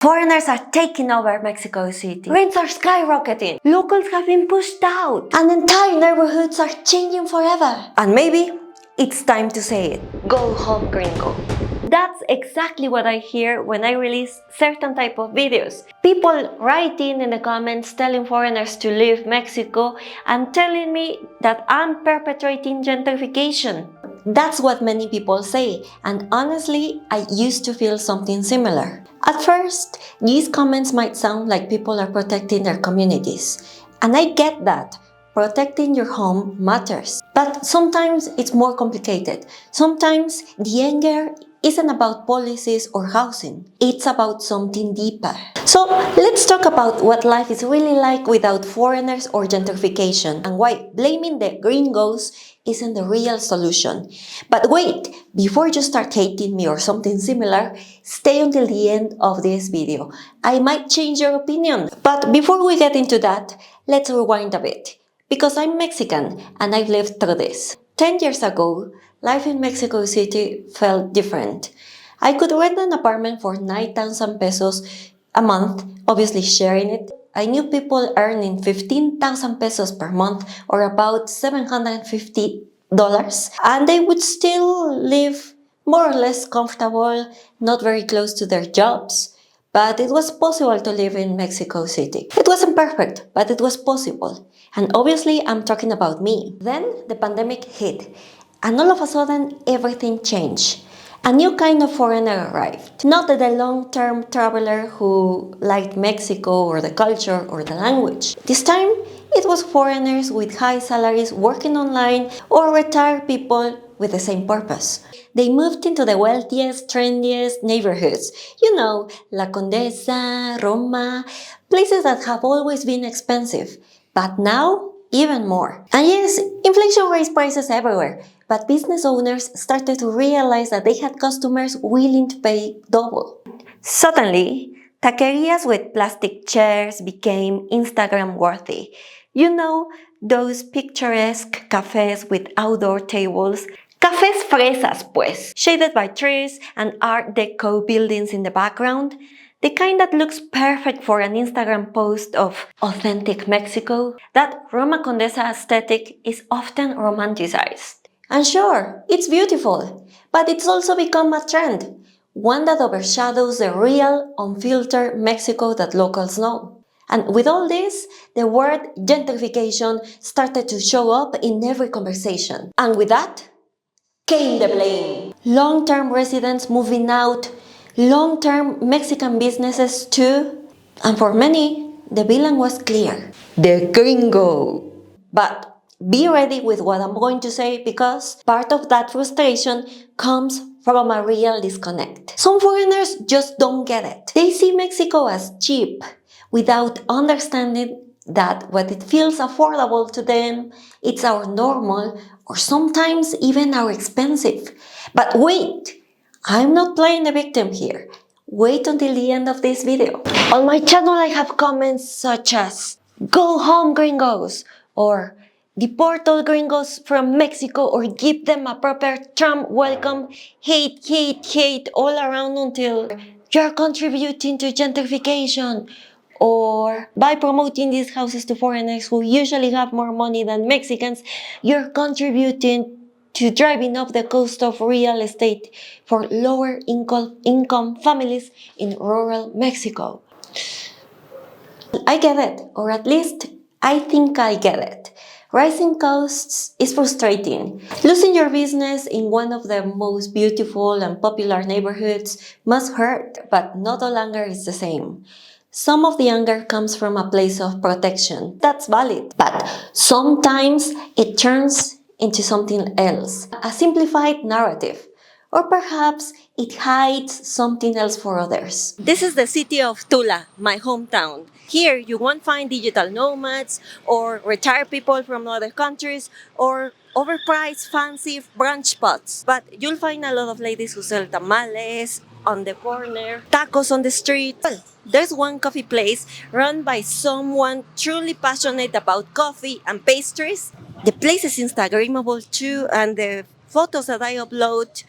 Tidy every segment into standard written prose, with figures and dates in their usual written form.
Foreigners are taking over Mexico City. Rents are skyrocketing. Locals have been pushed out. And entire neighborhoods are changing forever. And maybe it's time to say it. Go home, gringo. That's exactly what I hear when I release certain type of videos. People writing in the comments telling foreigners to leave Mexico and telling me that I'm perpetrating gentrification. That's what many people say, and honestly, I used to feel something similar. At first, these comments might sound like people are protecting their communities, and I get that. Protecting your home matters. But sometimes it's more complicated. Sometimes the anger isn't about policies or housing. It's about something deeper. So let's talk about what life is really like without foreigners or gentrification and why blaming the gringos isn't the real solution. But wait, before you start hating me or something similar, stay until the end of this video. I might change your opinion. But before we get into that, let's rewind a bit. Because I'm Mexican and I've lived through this. 10 years ago, life in Mexico City felt different. I could rent an apartment for 9,000 pesos a month, obviously sharing it. I knew people earning 15,000 pesos per month or about $750, and they would still live more or less comfortable, not very close to their jobs. But it was possible to live in Mexico City. It wasn't perfect, but it was possible. And obviously, I'm talking about me. Then the pandemic hit, and all of a sudden, everything changed. A new kind of foreigner arrived. Not the long-term traveler who liked Mexico or the culture or the language. This time, it was foreigners with high salaries working online or retired people with the same purpose. They moved into the wealthiest, trendiest neighborhoods. You know, La Condesa, Roma, places that have always been expensive. But now, even more. And yes, inflation raised prices everywhere. But business owners started to realize that they had customers willing to pay double. Suddenly, taquerias with plastic chairs became Instagram worthy. You know, those picturesque cafes with outdoor tables. Cafés fresas, pues, shaded by trees and Art Deco buildings in the background. The kind that looks perfect for an Instagram post of authentic Mexico. That Roma Condesa aesthetic is often romanticized. And sure, it's beautiful, but it's also become a trend. One that overshadows the real, unfiltered Mexico that locals know. And with all this, the word gentrification started to show up in every conversation. And with that, came the blame. Long-term residents moving out, long-term Mexican businesses too. And for many, the villain was clear. The gringo. But be ready with what I'm going to say because part of that frustration comes from a real disconnect. Some foreigners just don't get it. They see Mexico as cheap without understanding that what it feels affordable to them, it's our normal or sometimes even our expensive. But wait, I'm not playing the victim here. Wait until the end of this video. On my channel I have comments such as, "Go home gringos," or "Deport all gringos from Mexico or give them a proper Trump welcome, hate, hate, hate all around until you're contributing to gentrification," or "By promoting these houses to foreigners who usually have more money than Mexicans, you're contributing to driving up the cost of real estate for lower income families in rural Mexico." I get it, or at least I think I get it. Rising costs is frustrating. Losing your business in one of the most beautiful and popular neighborhoods must hurt, but not all anger is the same. Some of the anger comes from a place of protection. That's valid. But sometimes it turns into something else. A simplified narrative. Or perhaps it hides something else for others. This is the city of Tula, my hometown. Here you won't find digital nomads or retired people from other countries or overpriced fancy brunch spots. But you'll find a lot of ladies who sell tamales on the corner, tacos on the street. Well, there's one coffee place run by someone truly passionate about coffee and pastries. The place is Instagrammable too, and the photos that I upload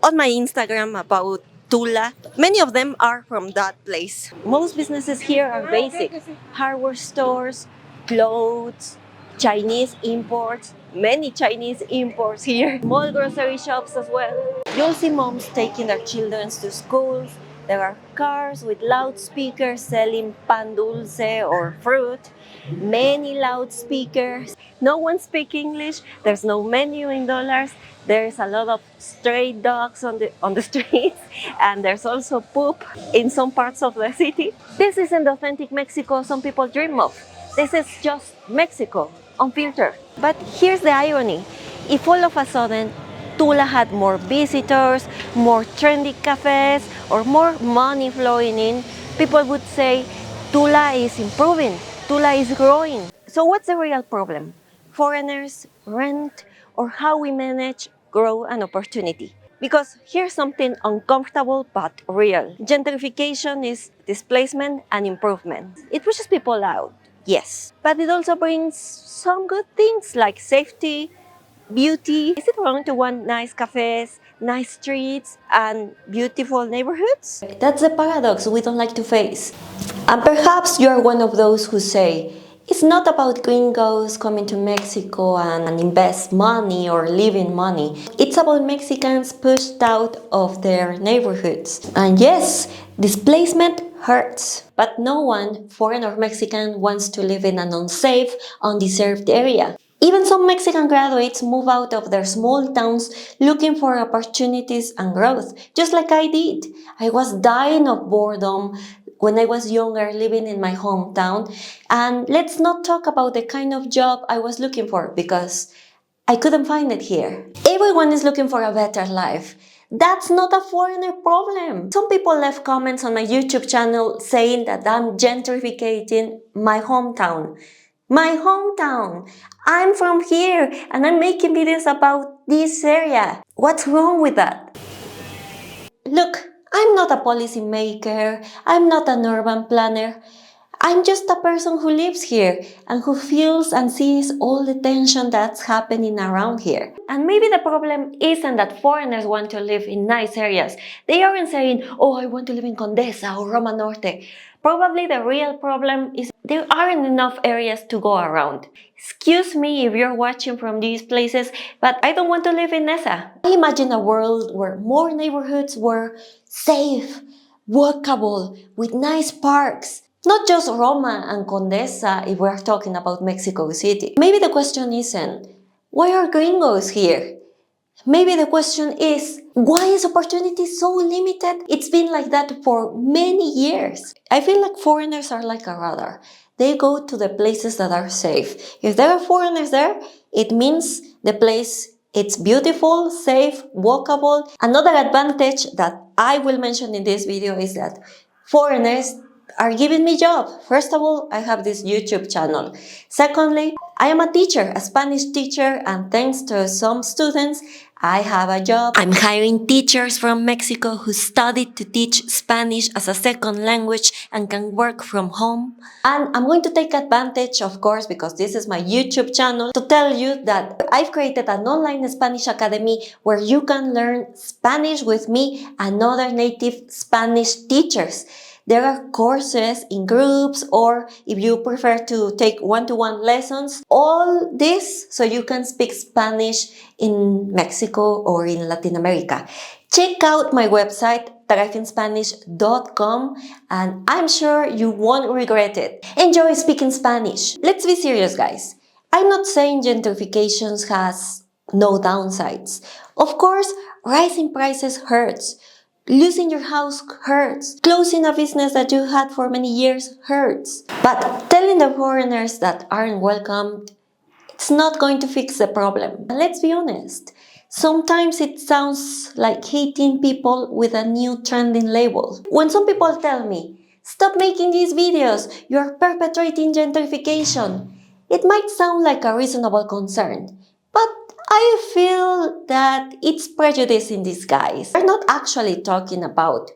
on my Instagram about Tula. Many of them are from that place. Most businesses here are basic. Hardware stores, clothes, Chinese imports, many Chinese imports here. Small grocery shops as well. You'll see moms taking their children to schools. There are cars with loudspeakers selling pan dulce or fruit. Many loudspeakers. No one speaks English. There's no menu in dollars. There's a lot of stray dogs on the streets, and there's also poop in some parts of the city. This isn't the authentic Mexico some people dream of. This is just Mexico, unfiltered. But here's the irony. If all of a sudden Tula had more visitors, more trendy cafes, or more money flowing in, people would say Tula is improving, Tula is growing. So what's the real problem? Foreigners, rent, or how we manage grow an opportunity? Because here's something uncomfortable but real. Gentrification is displacement and improvement. It pushes people out, yes, but it also brings some good things like safety, beauty. Is it wrong to want nice cafes, nice streets, and beautiful neighborhoods? That's the paradox we don't like to face. And perhaps you're one of those who say, it's not about gringos coming to Mexico and invest money or live in money. It's about Mexicans pushed out of their neighborhoods. And yes, displacement hurts. But no one, foreign or Mexican, wants to live in an unsafe, undeserved area. Even some Mexican graduates move out of their small towns looking for opportunities and growth, just like I did. I was dying of boredom when I was younger living in my hometown. And let's not talk about the kind of job I was looking for because I couldn't find it here. Everyone is looking for a better life. That's not a foreigner problem. Some people left comments on my YouTube channel saying that I'm gentrificating my hometown. My hometown! I'm from here and I'm making videos about this area. What's wrong with that? Look, I'm not a policy maker, I'm not an urban planner. I'm just a person who lives here and who feels and sees all the tension that's happening around here. And maybe the problem isn't that foreigners want to live in nice areas. They aren't saying, oh, I want to live in Condesa or Roma Norte. Probably the real problem is there aren't enough areas to go around. Excuse me if you're watching from these places, but I don't want to live in Nesa. I imagine a world where more neighborhoods were safe, walkable, with nice parks. Not just Roma and Condesa if we're talking about Mexico City. Maybe the question isn't, why are gringos here? Maybe the question is, why is opportunity so limited? It's been like that for many years. I feel like foreigners are like a radar. They go to the places that are safe. If there are foreigners there, it means the place it's beautiful, safe, walkable. Another advantage that I will mention in this video is that foreigners are giving me job. First of all, I have this YouTube channel. Secondly, I am a teacher, a Spanish teacher, and thanks to some students, I have a job. I'm hiring teachers from Mexico who studied to teach Spanish as a second language and can work from home. And I'm going to take advantage, of course, because this is my YouTube channel, to tell you that I've created an online Spanish academy where you can learn Spanish with me and other native Spanish teachers. There are courses in groups, or if you prefer to take one-to-one lessons, all this so you can speak Spanish in Mexico or in Latin America. Check out my website, thriveinspanish.com, and I'm sure you won't regret it. Enjoy speaking Spanish. Let's be serious, guys. I'm not saying gentrification has no downsides. Of course, rising prices hurts. Losing your house hurts. Closing a business that you had for many years hurts. But telling the foreigners that aren't welcomed, it's not going to fix the problem. And let's be honest. Sometimes it sounds like hating people with a new trending label. When some people tell me, stop making these videos, you're perpetrating gentrification, it might sound like a reasonable concern. But I feel that it's prejudice in disguise. We're not actually talking about,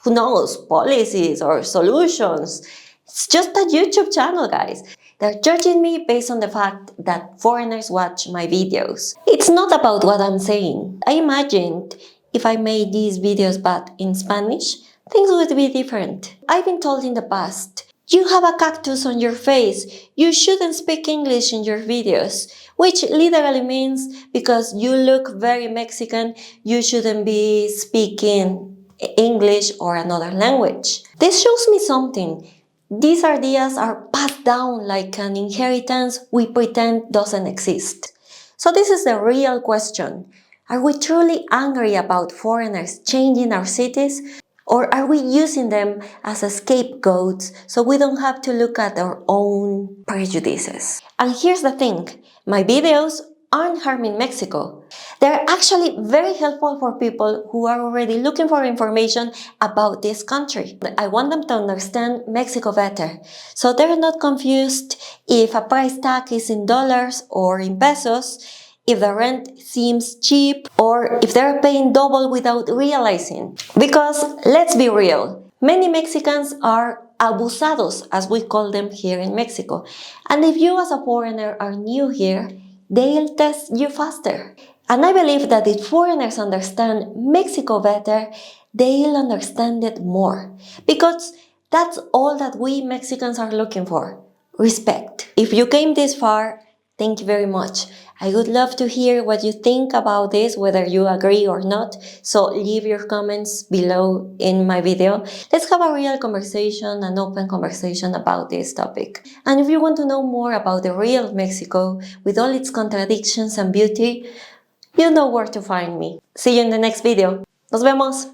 who knows, policies or solutions. It's just a YouTube channel, guys. They're judging me based on the fact that foreigners watch my videos. It's not about what I'm saying. I imagined if I made these videos but in Spanish, things would be different. I've been told in the past, you have a cactus on your face, you shouldn't speak English in your videos, which literally means because you look very Mexican, you shouldn't be speaking English or another language. This shows me something. These ideas are passed down like an inheritance we pretend doesn't exist. So this is the real question. Are we truly angry about foreigners changing our cities? Or are we using them as a scapegoats so we don't have to look at our own prejudices? And here's the thing, my videos aren't harming Mexico. They're actually very helpful for people who are already looking for information about this country. I want them to understand Mexico better, so they're not confused if a price tag is in dollars or in pesos, if the rent seems cheap, or if they're paying double without realizing. Because, let's be real, many Mexicans are abusados, as we call them here in Mexico. And if you as a foreigner are new here, they'll test you faster. And I believe that if foreigners understand Mexico better, they'll understand it more. Because that's all that we Mexicans are looking for. Respect. If you came this far, thank you very much. I would love to hear what you think about this, whether you agree or not. So leave your comments below in my video. Let's have a real conversation, an open conversation about this topic. And if you want to know more about the real Mexico, with all its contradictions and beauty, you know where to find me. See you in the next video. Nos vemos!